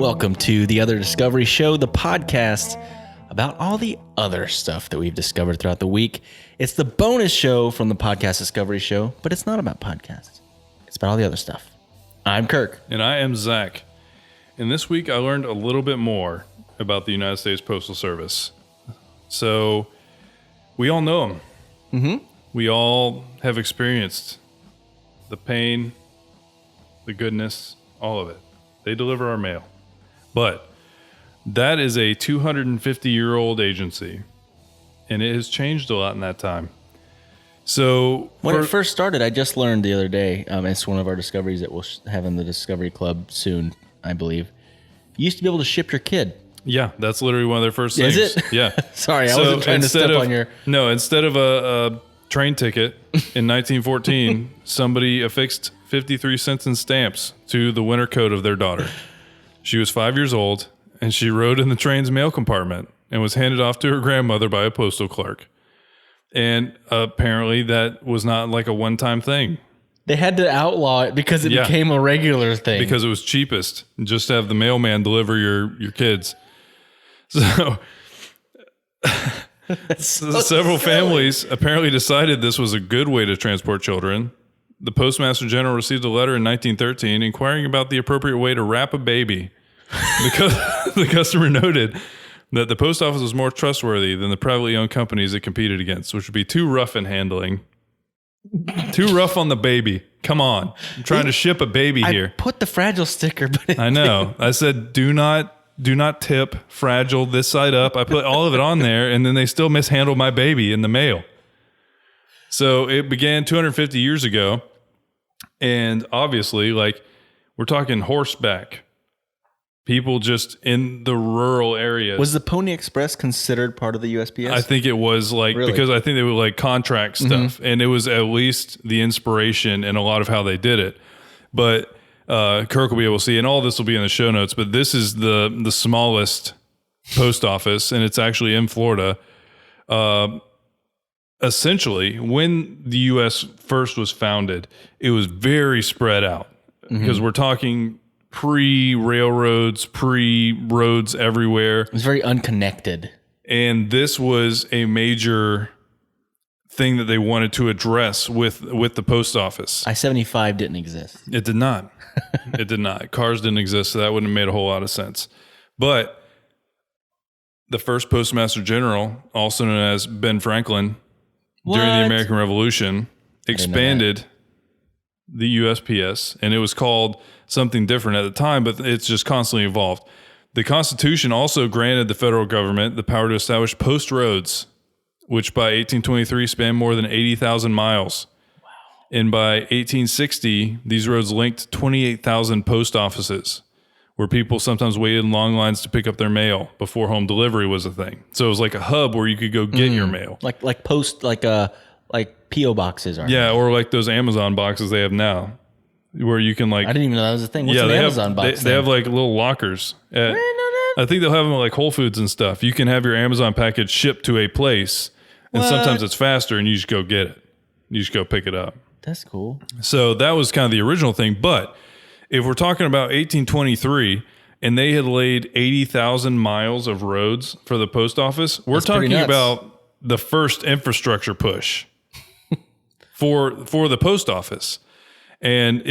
Welcome to the Other Discovery Show, the podcast about all the other stuff that we've discovered throughout the week. It's the bonus show from the Podcast Discovery Show, but it's not about podcasts. It's about all the other stuff. I'm Kirk. And I am Zach. And this week I learned a little bit more about the United States Postal Service. So we all know them. Mm-hmm. We all have experienced the pain, the goodness, all of it. They deliver our mail. But that is a 250-year-old agency, and it has changed a lot in that time. So when it first started, I just learned the other day, it's one of our discoveries that we'll have in the Discovery Club soon, I believe. You used to be able to ship your kid. Yeah, that's literally one of their first things. Is it? Yeah. Sorry, I wasn't trying to step on your... No, instead of a train ticket in 1914, somebody affixed 53 cents in stamps to the winter coat of their daughter. She was 5 years old, and she rode in the train's mail compartment and was handed off to her grandmother by a postal clerk. And apparently that was not like a one-time thing. They had to outlaw it because it became a regular thing. Because it was cheapest, just to have the mailman deliver your kids. So... Several families apparently decided this was a good way to transport children. The Postmaster General received a letter in 1913 inquiring about the appropriate way to wrap a baby. The customer noted that the post office was more trustworthy than the privately owned companies it competed against, which would be too rough in handling. Too rough on the baby. Come on. I'm trying to ship a baby here. I put the fragile sticker, but... I know. I said, do not tip, fragile, this side up. I put all of it on there, and then they still mishandled my baby in the mail. So it began 250 years ago, and obviously, like, we're talking horseback. People just in the rural areas. Was the Pony Express considered part of the USPS? I think it was, like, really? Because I think they would, like, contract stuff, and it was at least the inspiration in a lot of how they did it. But... Kirk will be able to see, and all this will be in the show notes, but this is the smallest post office, and it's actually in Florida. Essentially, when the U.S. first was founded, it was very spread out because we're talking pre-railroads, pre-roads everywhere. It was very unconnected. And this was a major thing that they wanted to address with the post office. I-75 didn't exist. It did not. It did not. Cars didn't exist, so that wouldn't have made a whole lot of sense. But the first Postmaster General, also known as Ben Franklin, during the American Revolution, expanded the USPS, and it was called something different at the time, but it's just constantly evolved. The Constitution also granted the federal government the power to establish post roads, which by 1823 spanned more than 80,000 miles. Wow. And by 1860, these roads linked 28,000 post offices, where people sometimes waited in long lines to pick up their mail before home delivery was a thing. So it was like a hub where you could go get your mail. Like P.O. boxes are. Yeah, or like those Amazon boxes they have now, where you can like... I didn't even know that was a thing. What's an Amazon box? They have like little lockers. I think they'll have them at like Whole Foods and stuff. You can have your Amazon package shipped to a place, and sometimes it's faster, and you just go get it. You just go pick it up. That's cool. So that was kind of the original thing. But if we're talking about 1823, and they had laid 80,000 miles of roads for the post office, we're talking about the first infrastructure push for the post office. And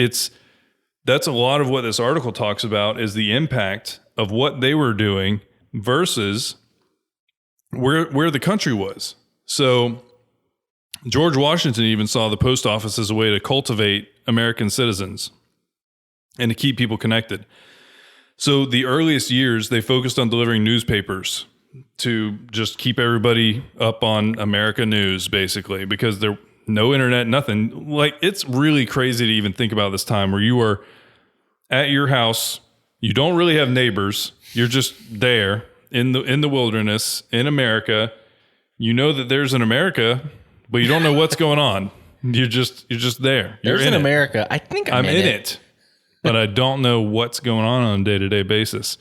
that's a lot of what this article talks about, is the impact of what they were doing versus where the country was. So George Washington even saw the post office as a way to cultivate American citizens and to keep people connected. So the earliest years, they focused on delivering newspapers to just keep everybody up on America news, basically, because there no internet, nothing. Like, it's really crazy to even think about this time where you are at your house, you don't really have neighbors, you're just there in the wilderness in America. You know that there's an America, but you don't know what's going on. You're just there. You're in America. I think I'm in it. But I don't know what's going on a day-to-day basis.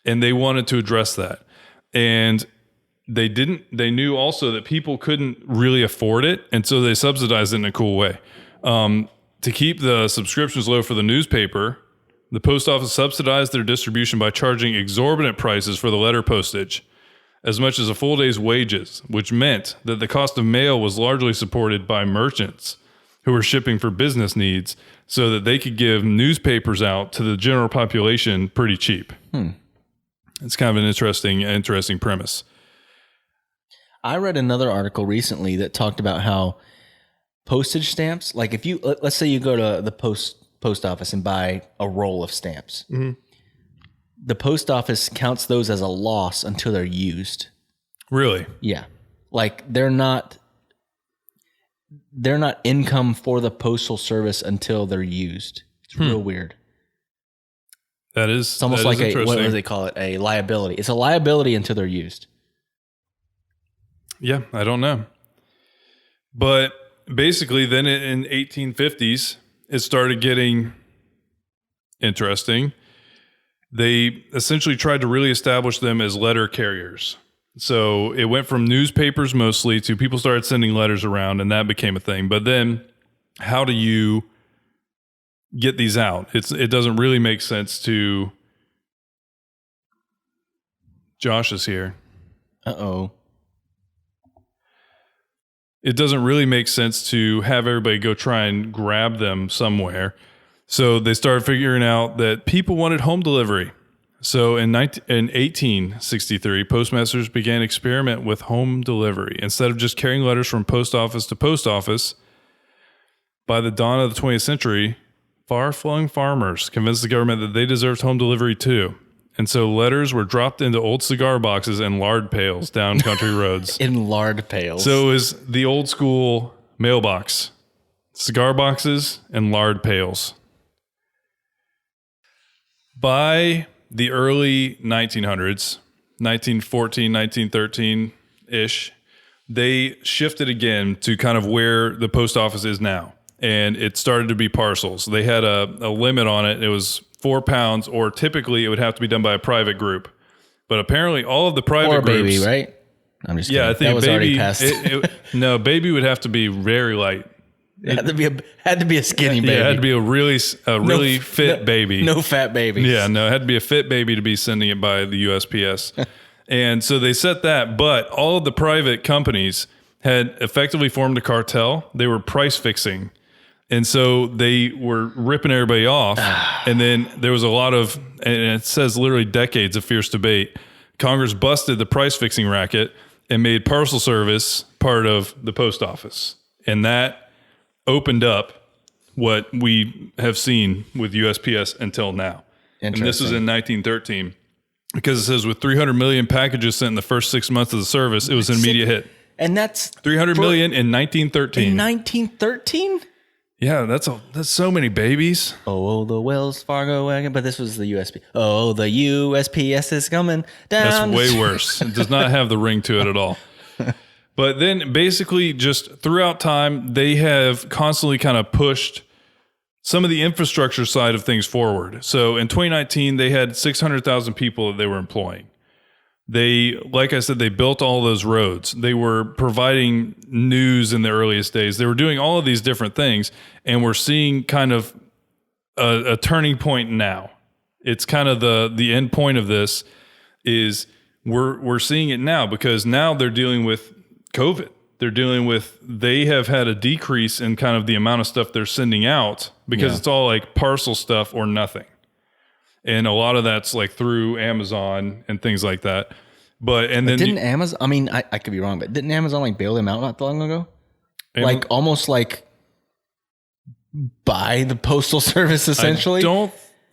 And they wanted to address that. And they knew also that people couldn't really afford it. And so they subsidized it in a cool way. To keep the subscriptions low for the newspaper, The post office subsidized their distribution by charging exorbitant prices for the letter postage, as much as a full day's wages, which meant that the cost of mail was largely supported by merchants who were shipping for business needs so that they could give newspapers out to the general population pretty cheap. It's kind of an interesting premise. I read another article recently that talked about how postage stamps, like if you, let's say you go to the post office and buy a roll of stamps. The post office counts those as a loss until they're used. Really? Yeah. Like they're not income for the postal service until they're used. It's real weird. That is, it's almost like what do they call it? A liability. It's a liability until they're used. Yeah, I don't know. But basically then in 1850s, it started getting interesting. They essentially tried to really establish them as letter carriers. So it went from newspapers mostly to people started sending letters around, and that became a thing. But then how do you get these out? It doesn't really make sense to... Josh is here. Uh-oh. It doesn't really make sense to have everybody go try and grab them somewhere. So they started figuring out that people wanted home delivery. So in 1863, postmasters began experiment with home delivery. Instead of just carrying letters from post office to post office, by the dawn of the 20th century, far-flung farmers convinced the government that they deserved home delivery too. And so letters were dropped into old cigar boxes and lard pails down country roads. In lard pails. So it was the old school mailbox. Cigar boxes and lard pails. By the early 1900s, 1914, 1913-ish, they shifted again to kind of where the post office is now. And it started to be parcels. They had a limit on it. It was 4 pounds, or typically it would have to be done by a private group. But apparently all of the private groups... Or baby, right? I'm just kidding. Yeah, I think that was baby... already passed. No, baby would have to be very light. It had to be a skinny baby. Yeah, it had to be a really fit baby. No fat babies. Yeah, no, it had to be a fit baby to be sending it by the USPS. And so they set that, but all of the private companies had effectively formed a cartel. They were price fixing. And so they were ripping everybody off. And then there was a lot of, and it says literally decades of fierce debate. Congress busted the price fixing racket and made parcel service part of the post office. And that opened up what we have seen with USPS until now. And this was in 1913, because it says with 300 million packages sent in the first 6 months of the service, it was an immediate hit. And that's 300 million in 1913. In 1913? Yeah, that's so many babies. Oh, the Wells Fargo wagon, but this was the USP. Oh, the USPS is coming down. That's way worse. It does not have the ring to it at all. But then basically just throughout time, they have constantly kind of pushed some of the infrastructure side of things forward. So in 2019, they had 600,000 people that they were employing. They, like I said, they built all those roads. They were providing news in the earliest days. They were doing all of these different things, and we're seeing kind of a turning point now. It's kind of the end point of this is we're seeing it now, because now they're dealing with COVID. They have had a decrease in kind of the amount of stuff they're sending out, because it's all like parcel stuff or nothing. And a lot of that's like through Amazon and things like that. But then didn't Amazon, I mean, I could be wrong, but didn't Amazon like bail them out not that long ago? Like almost like buy the postal service essentially?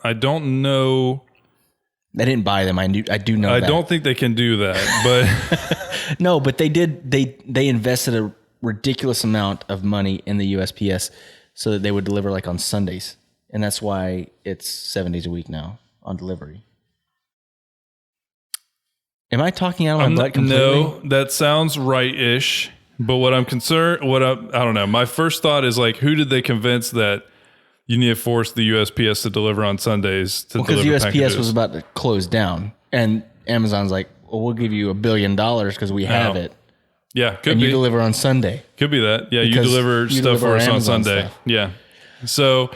I don't know. They didn't buy them. I do know that. I don't think they can do that, but no, but they did. They invested a ridiculous amount of money in the USPS so that they would deliver like on Sundays, and that's why it's 7 days a week now on delivery. Am I talking out of my butt completely? No, that sounds right-ish. But what I'm concerned, I don't know. My first thought is like, who did they convince that you need to force the USPS to deliver on Sundays to deliver packages? Because USPS was about to close down, and Amazon's like, well, we'll give you $1 billion because we have it. Yeah, could and be. you deliver on Sunday. Could be that. Yeah, you deliver stuff for us on Sunday. Stuff. Yeah. So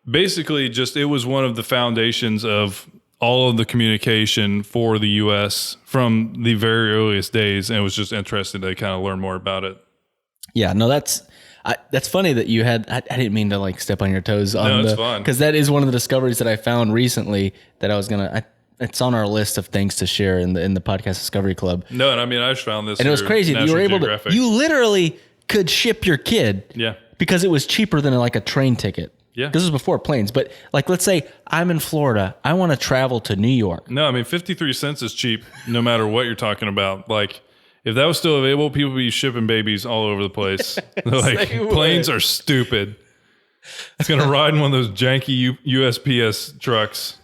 basically just it was one of the foundations of all of the communication for the U.S. from the very earliest days, and it was just interesting to kind of learn more about it. Yeah, no, that's funny that you had. I didn't mean to like step on your toes. No, it's fun because that is one of the discoveries that I found recently that I was gonna. It's on our list of things to share in the podcast Discovery Club. No, and I mean I just found this, and it was crazy. You were able to. You literally could ship your kid. Yeah. Because it was cheaper than like a train ticket. Yeah. This was before planes. But like, let's say I'm in Florida. I want to travel to New York. No, I mean, 53 cents is cheap no matter what you're talking about. Like, if that was still available, people would be shipping babies all over the place. Like, planes are stupid. It's going to ride in one of those janky USPS trucks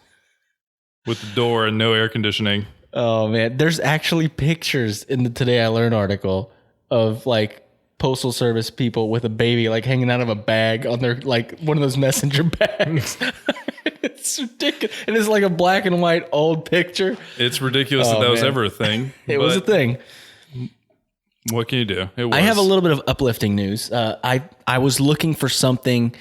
with the door and no air conditioning. Oh, man. There's actually pictures in the Today I Learned article of like Postal Service people with a baby like hanging out of a bag on their like one of those messenger bags. It's ridiculous. And it's like a black and white old picture. It's ridiculous that was ever a thing. It was a thing. What can you do? It was. I have a little bit of uplifting news. I was looking for something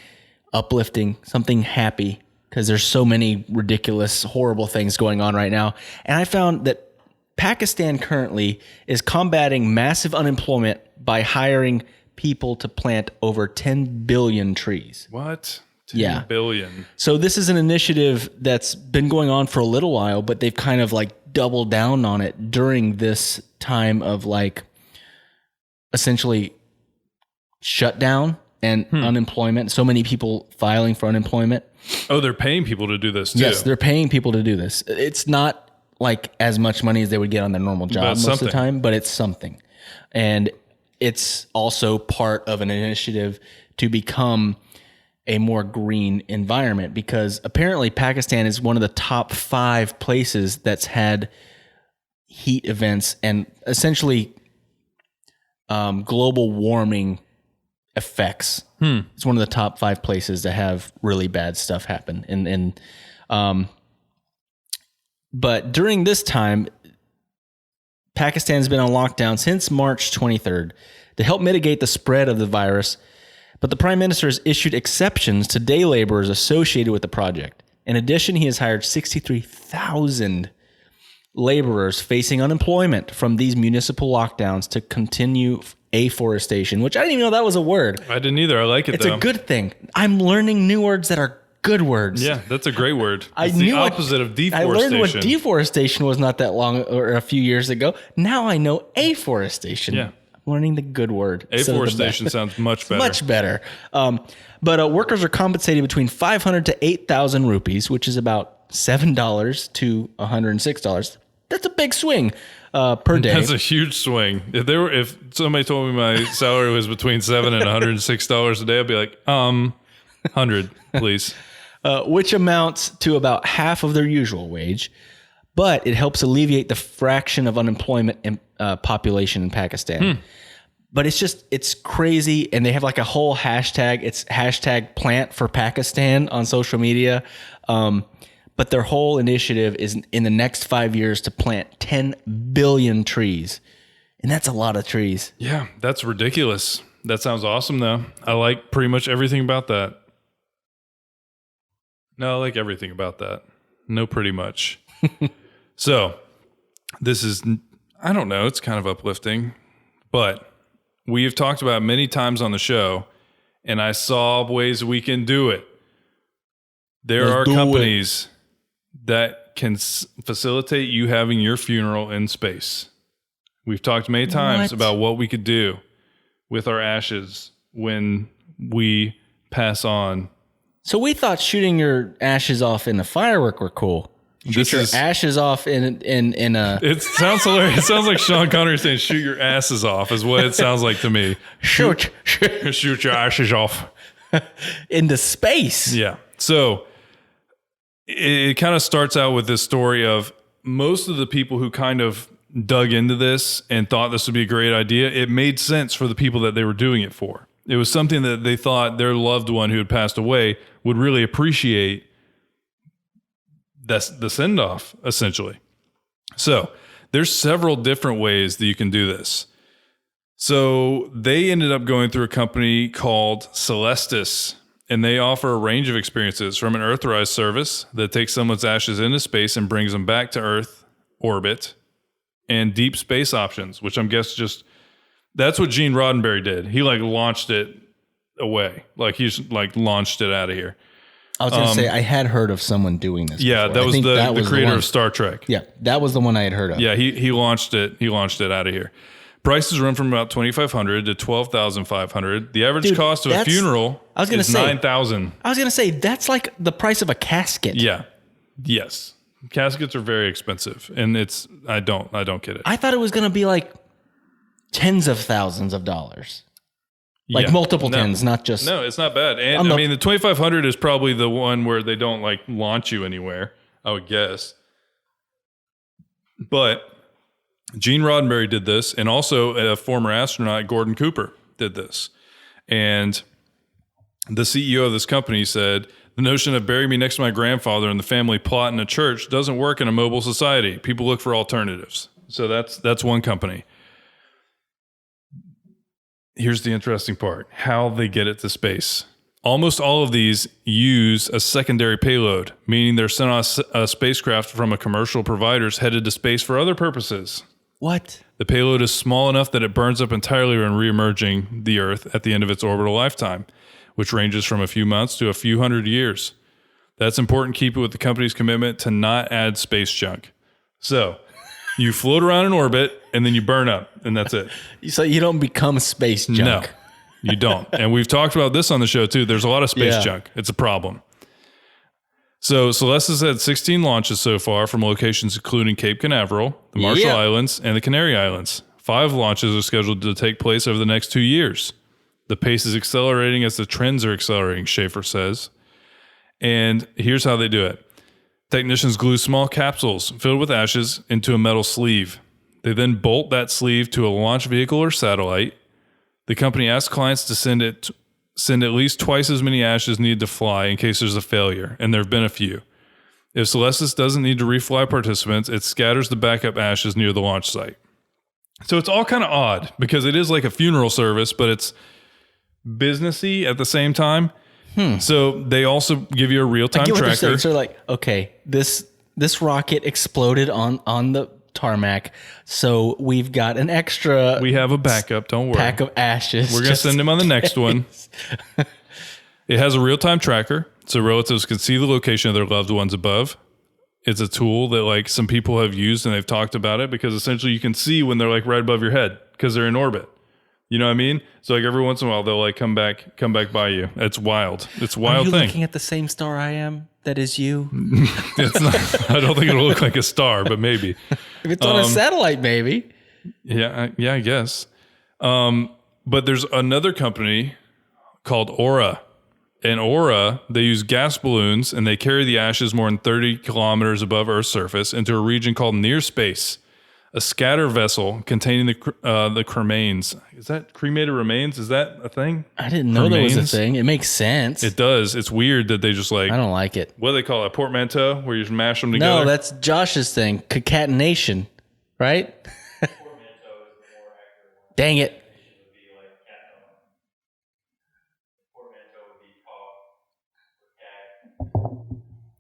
uplifting, something happy, because there's so many ridiculous, horrible things going on right now. And I found that Pakistan currently is combating massive unemployment by hiring people to plant over 10 billion trees. What? 10 billion. So this is an initiative that's been going on for a little while, but they've kind of like doubled down on it during this time of like essentially shutdown and unemployment. So many people filing for unemployment. Oh, they're paying people to do this too. Yes, they're paying people to do this. It's not like as much money as they would get on their normal job most of the time, but it's something. And it's also part of an initiative to become a more green environment, because apparently Pakistan is one of the top 5 places that's had heat events and essentially global warming effects. It's one of the top 5 places to have really bad stuff happen. But during this time, Pakistan's been on lockdown since March 23rd to help mitigate the spread of the virus. But the prime minister has issued exceptions to day laborers associated with the project. In addition, he has hired 63,000 laborers facing unemployment from these municipal lockdowns to continue afforestation, which I didn't even know that was a word. I didn't either. I like it, It's a good thing. I'm learning new words that are good words. Yeah, that's a great word. It's the opposite of deforestation. I learned what deforestation was not that long or a few years ago. Now I know afforestation. Yeah. I'm learning the good word. Afforestation sounds much better. Much better. But workers are compensated between 500 to 8,000 rupees, which is about $7 to $106. That's a big swing per day. That's a huge swing. If somebody told me my salary was between $7 and $106 a day, I'd be like, 100, please. Which amounts to about half of their usual wage, but it helps alleviate the fraction of unemployment in population in Pakistan. But it's crazy, and they have like a whole hashtag. It's hashtag plant for Pakistan on social media. But their whole initiative is in the next 5 years to plant 10 billion trees. And that's a lot of trees. Yeah, that's ridiculous. That sounds awesome, though. I like pretty much everything about that. No, I like everything about that. No, pretty much. So, this is, I don't know, it's kind of uplifting, but we have talked about it many times on the show, and I saw ways we can do it. There are companies that can facilitate you having your funeral in space. We've talked many times about what we could do with our ashes when we pass on. So we thought shooting your ashes off in a firework were cool. Shoot your ashes off in a... It sounds hilarious. It sounds like Sean Connery saying shoot your asses off is what it sounds like to me. Shoot your ashes off. Into space. Yeah. So it kind of starts out with this story of most of the people who kind of dug into this and thought this would be a great idea. It made sense for the people that they were doing it for. It was something that they thought their loved one who had passed away would really appreciate. That's the send-off, essentially. So there's several different ways that you can do this. So they ended up going through a company called Celestis, and they offer a range of experiences from an Earthrise service that takes someone's ashes into space and brings them back to Earth orbit, and deep space options, which I'm guessing that's what Gene Roddenberry did. He like launched it away. Like he's like launched it out of here. I was going to say, I had heard of someone doing this. Yeah, before. that was the creator of Star Trek. Yeah, that was the one I had heard of. Yeah, he launched it. He launched it out of here. Prices run from about $2,500 to $12,500. The average cost of a funeral is $9,000. I was going to say that's like the price of a casket. Yeah. Yes. Caskets are very expensive, and I don't get it. I thought it was going to be like tens of thousands of dollars. Like multiple tens, not just... No, it's not bad. And I mean, the $2,500 is probably the one where they don't like launch you anywhere, I would guess. But Gene Roddenberry did this, and also a former astronaut, Gordon Cooper, did this. And the CEO of this company said, the notion of bury me next to my grandfather and the family plot in a church doesn't work in a mobile society. People look for alternatives. So that's one company. Here's the interesting part, how they get it to space. Almost all of these use a secondary payload, meaning they're sent on a spacecraft from a commercial provider's headed to space for other purposes. What? The payload is small enough that it burns up entirely when reemerging the Earth at the end of its orbital lifetime, which ranges from a few months to a few hundred years. That's important to keep it with the company's commitment to not add space junk. So you float around in orbit and then you burn up, and that's it. So you don't become space junk. No, you don't. And we've talked about this on the show too. There's a lot of space junk. It's a problem. So Celeste has had 16 launches so far from locations including Cape Canaveral, the Marshall Islands, and the Canary Islands. 5 launches are scheduled to take place over the next 2 years. The pace is accelerating as the trends are accelerating, Schaefer says. And here's how they do it. Technicians glue small capsules filled with ashes into a metal sleeve. They then bolt that sleeve to a launch vehicle or satellite. The company asks clients to send at least twice as many ashes needed to fly in case there's a failure, and there have been a few. If Celestis doesn't need to refly participants, it scatters the backup ashes near the launch site. So it's all kind of odd because it is like a funeral service, but it's businessy at the same time. So they also give you a real-time tracker. So like, okay, this rocket exploded on the tarmac, so we've got an extra... We have a backup, don't worry. Pack of ashes. We're going to send them on the next one. It has a real-time tracker, so relatives can see the location of their loved ones above. It's a tool that like some people have used and they've talked about it because essentially you can see when they're like right above your head because they're in orbit. You know what I mean? So like every once in a while they'll like come back by you. It's wild. It's a wild thing. Are you looking at the same star I am? That is you. It's not. I don't think it'll look like a star, but maybe. If it's on a satellite, maybe. Yeah, I guess. But there's another company called Aura. And Aura, they use gas balloons and they carry the ashes more than 30 kilometers above Earth's surface into a region called near space. A scatter vessel containing the cremains. Is that cremated remains? Is that a thing? I didn't know there was a thing. It makes sense. It does. It's weird that they just like... I don't like it. What do they call it? A portmanteau? Where you just mash them together? No, that's Josh's thing. Concatenation. Right? Portmanteau is the more accurate one. Dang it. Would be like portmanteau would be paw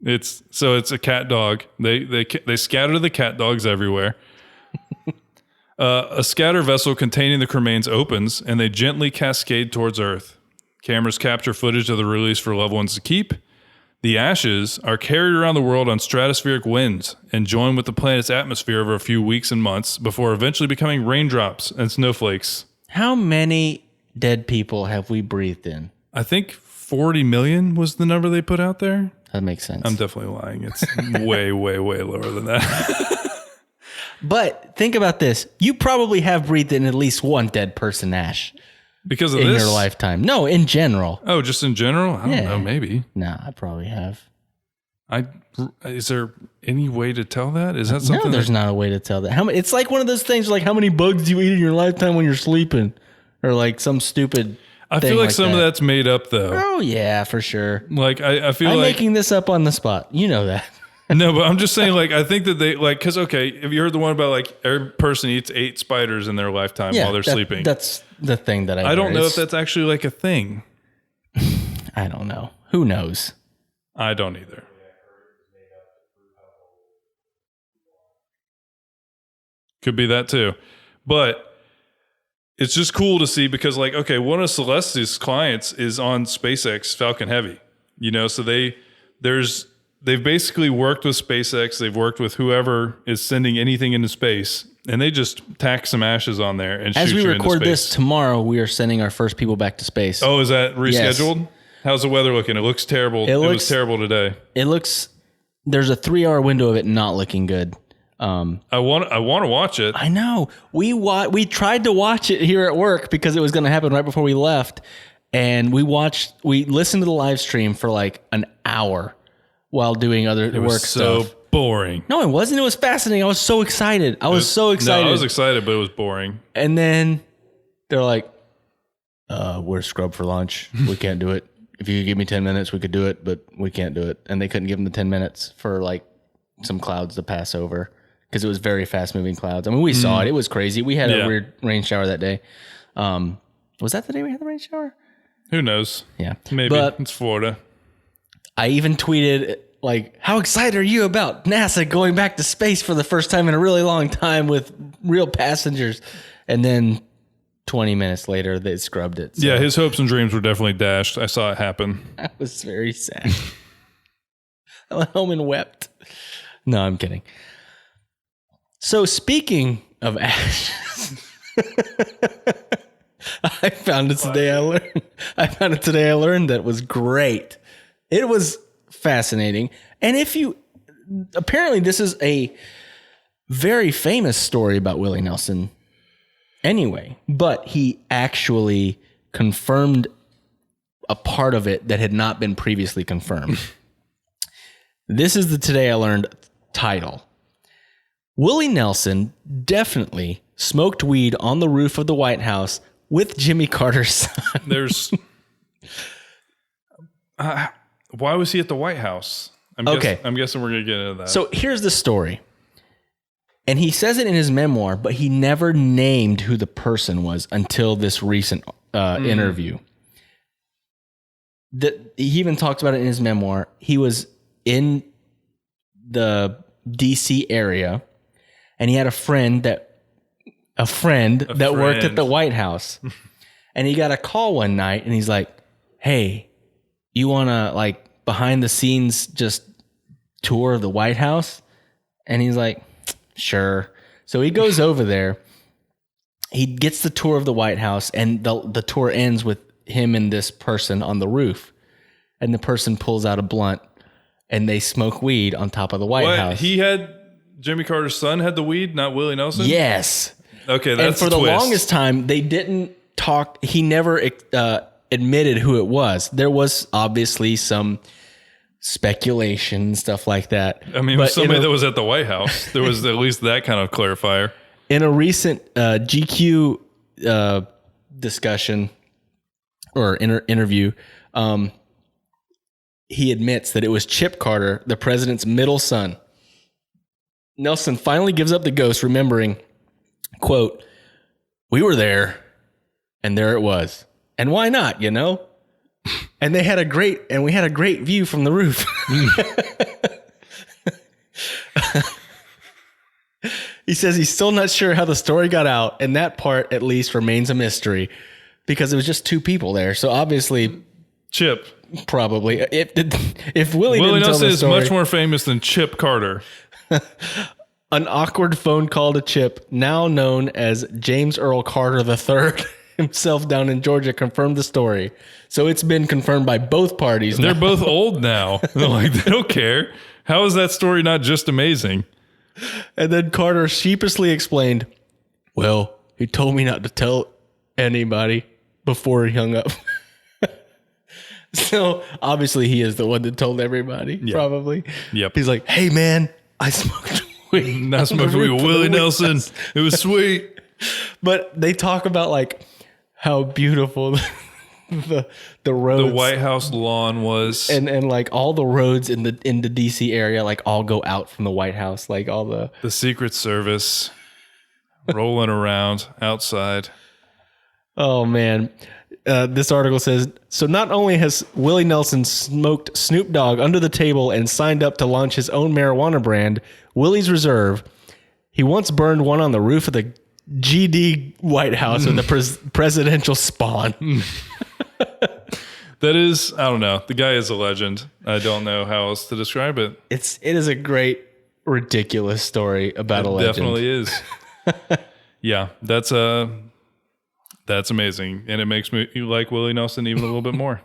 or cat. It's a cat dog. They scatter the cat dogs everywhere. A scatter vessel containing the cremains opens, and they gently cascade towards Earth. Cameras capture footage of the release for loved ones to keep. The ashes are carried around the world on stratospheric winds and join with the planet's atmosphere over a few weeks and months before eventually becoming raindrops and snowflakes. How many dead people have we breathed in? I think 40 million was the number they put out there. That makes sense. I'm definitely lying. It's way, way, way lower than that. But think about this. You probably have breathed in at least one dead person ash. Because of in this? your lifetime. No, in general. Oh, just in general? I don't know, maybe. No, I probably have. Is there any way to tell that? Is that something? No, there's not a way to tell that. It's like one of those things like how many bugs do you eat in your lifetime when you're sleeping? Or like some stupid I feel like some of that's made up though. Oh yeah, for sure. Like I feel I'm like making this up on the spot. You know that. No, but I'm just saying, like, I think that they, like, because, okay, have you heard the one about, like, every person eats 8 spiders in their lifetime while they're sleeping? That's the thing that I don't know if that's actually, like, a thing. I don't know. Who knows? I don't either. Could be that too. But it's just cool to see because, like, okay, one of Celeste's clients is on SpaceX Falcon Heavy, so they've basically worked with SpaceX. They've worked with whoever is sending anything into space, and they just tack some ashes on there and As shoot we you into record space. this tomorrow, we are sending our first people back to space. Oh, is that rescheduled? Yes. How's the weather looking? It looks terrible. It was terrible today. There's a 3-hour window of it not looking good. I want to watch it. I know. We tried to watch it here at work because it was going to happen right before we left. And we listened to the live stream for like an hour while doing other work stuff. So boring. No, it wasn't. It was fascinating. I was so excited. I was so excited. No, I was excited, but it was boring. And then they're like, we're scrubbed for lunch. We can't do it. If you could give me 10 minutes, we could do it, but we can't do it. And they couldn't give them the 10 minutes for like some clouds to pass over because it was very fast moving clouds. I mean, we saw it. It was crazy. We had a weird rain shower that day. Was that the day we had the rain shower? Who knows? Yeah. Maybe. But it's Florida. I even tweeted, like, how excited are you about NASA going back to space for the first time in a really long time with real passengers? And then 20 minutes later, they scrubbed it. So yeah, his hopes and dreams were definitely dashed. I saw it happen. I was very sad. I went home and wept. No, I'm kidding. So speaking of ashes, I found it today. I learned that was great. It was fascinating. And apparently this is a very famous story about Willie Nelson anyway, but he actually confirmed a part of it that had not been previously confirmed. This is the Today I Learned title. Willie Nelson definitely smoked weed on the roof of the White House with Jimmy Carter's son. There's... why was he at the White House? I'm guessing we're going to get into that. So here's the story. And he says it in his memoir, but he never named who the person was until this recent interview. He even talked about it in his memoir. He was in the DC area, and he had a friend that worked at the White House. And he got a call one night, and he's like, "Hey, you want to like behind the scenes just tour of the White House?" And he's like, "Sure." So he goes over there. He gets the tour of the White House, and the tour ends with him and this person on the roof. And the person pulls out a blunt, and they smoke weed on top of the White House. Jimmy Carter's son had the weed, not Willie Nelson? Yes. Okay, that's and for the longest time, they didn't talk. He never admitted who it was. There was obviously some speculation, stuff like that. I mean, it was somebody that was at the White House. There was at least that kind of clarifier. In a recent GQ discussion or interview, he admits that it was Chip Carter, the president's middle son. Nelson finally gives up the ghost, remembering, quote, "We were there, and there it was. And why not, you know? And we had a great view from the roof." He says he's still not sure how the story got out, and that part at least remains a mystery because it was just two people there. So obviously, Chip probably. If Willie Nelson didn't tell the story, is much more famous than Chip Carter. An awkward phone call to Chip, now known as James Earl Carter III, himself down in Georgia, confirmed the story. So it's been confirmed by both parties. They're both old now. They're like, they don't care. How is that story not just amazing? And then Carter sheepishly explained, "Well, he told me not to tell anybody," before he hung up. So obviously he is the one that told everybody, probably. Yep. He's like, "Hey man, I smoked weed. I smoked weed with Willie Nelson. It was sweet." But they talk about like how beautiful the roads, the White House lawn was, and like all the roads in the DC area, like all go out from the White House, like all the Secret Service rolling around outside. Oh man. this article says, so not only has Willie Nelson smoked Snoop Dogg under the table and signed up to launch his own marijuana brand, Willie's Reserve, he once burned one on the roof of the GD White House with the presidential spawn. That is, I don't know. The guy is a legend. I don't know how else to describe it. It is a great, ridiculous story about a legend. Definitely is. Yeah, that's amazing. And it makes me like Willie Nelson even a little bit more.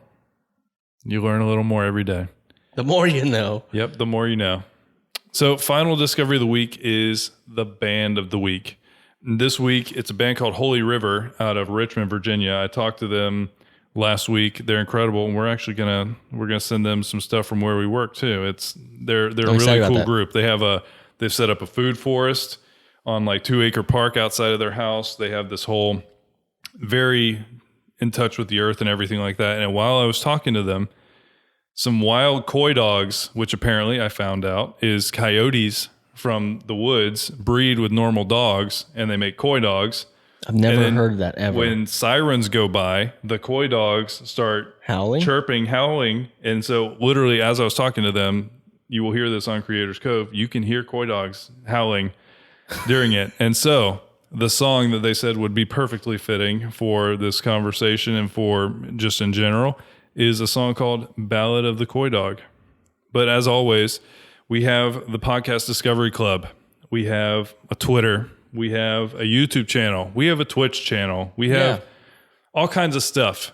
You learn a little more every day. The more you know. Yep, the more you know. So final discovery of the week is the band of the week. This week, it's a band called Holy River out of Richmond, Virginia. I talked to them last week. They're incredible, and we're gonna send them some stuff from where we work too. They're a really cool group. They've set up a food forest on like 2 Acre Park outside of their house. They have this whole very in touch with the earth and everything like that. And while I was talking to them, some wild coy dogs, which apparently I found out is coyotes from the woods, breed with normal dogs, and they make coy dogs. I've never heard that ever. When sirens go by, the coy dogs start chirping, howling. And so literally as I was talking to them, you will hear this on Creators Cove, you can hear coy dogs howling during it. And so the song that they said would be perfectly fitting for this conversation and for just in general is a song called Ballad of the Coy Dog. But as always, we have the Podcast Discovery Club. We have a Twitter. We have a YouTube channel. We have a Twitch channel. We have all kinds of stuff.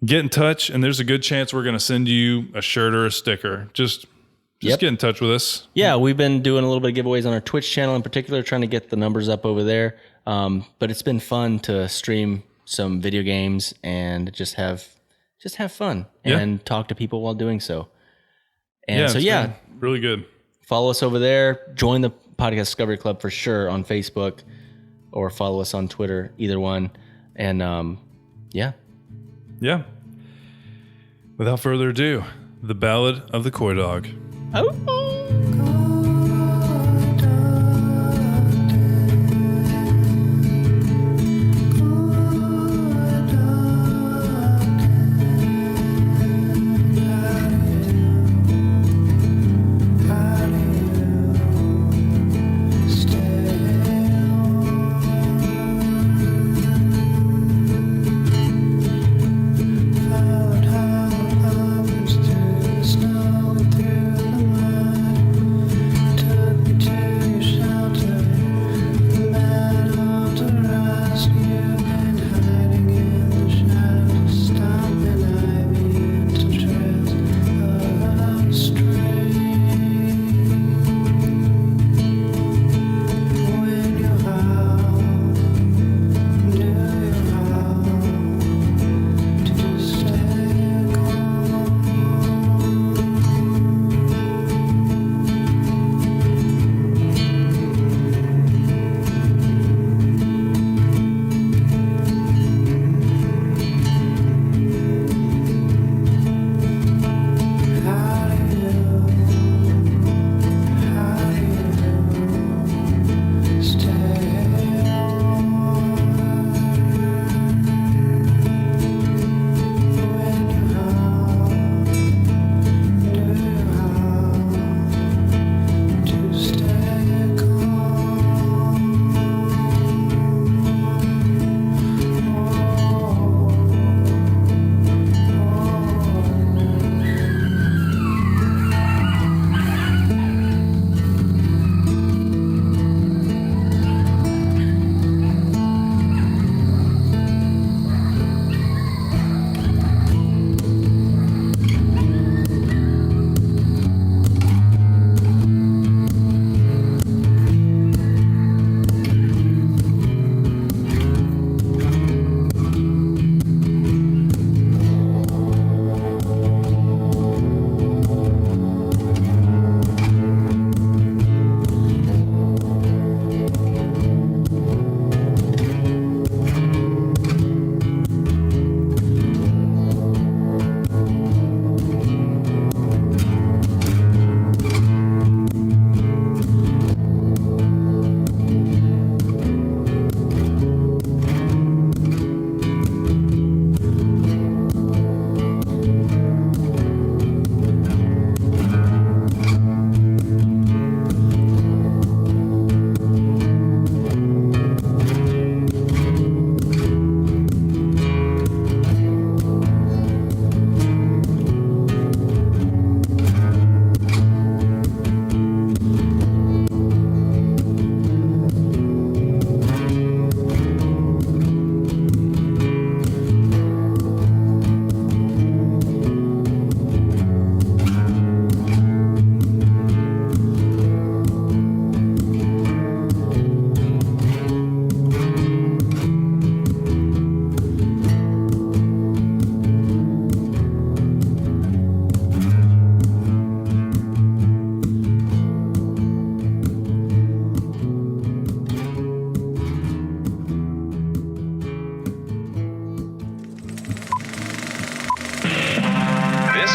Get in touch, and there's a good chance we're going to send you a shirt or a sticker. Just get in touch with us. Yeah, we've been doing a little bit of giveaways on our Twitch channel in particular, trying to get the numbers up over there. But it's been fun to stream some video games and just have fun and talk to people while doing so. And so, really good. Follow us over there. Join the Podcast Discovery Club for sure on Facebook, or follow us on Twitter, either one. And yeah. Without further ado, the Ballad of the Coy Dog. Oh.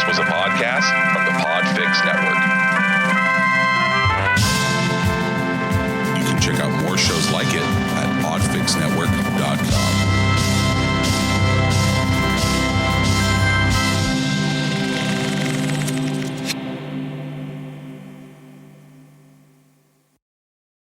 was a podcast from the Podfix Network.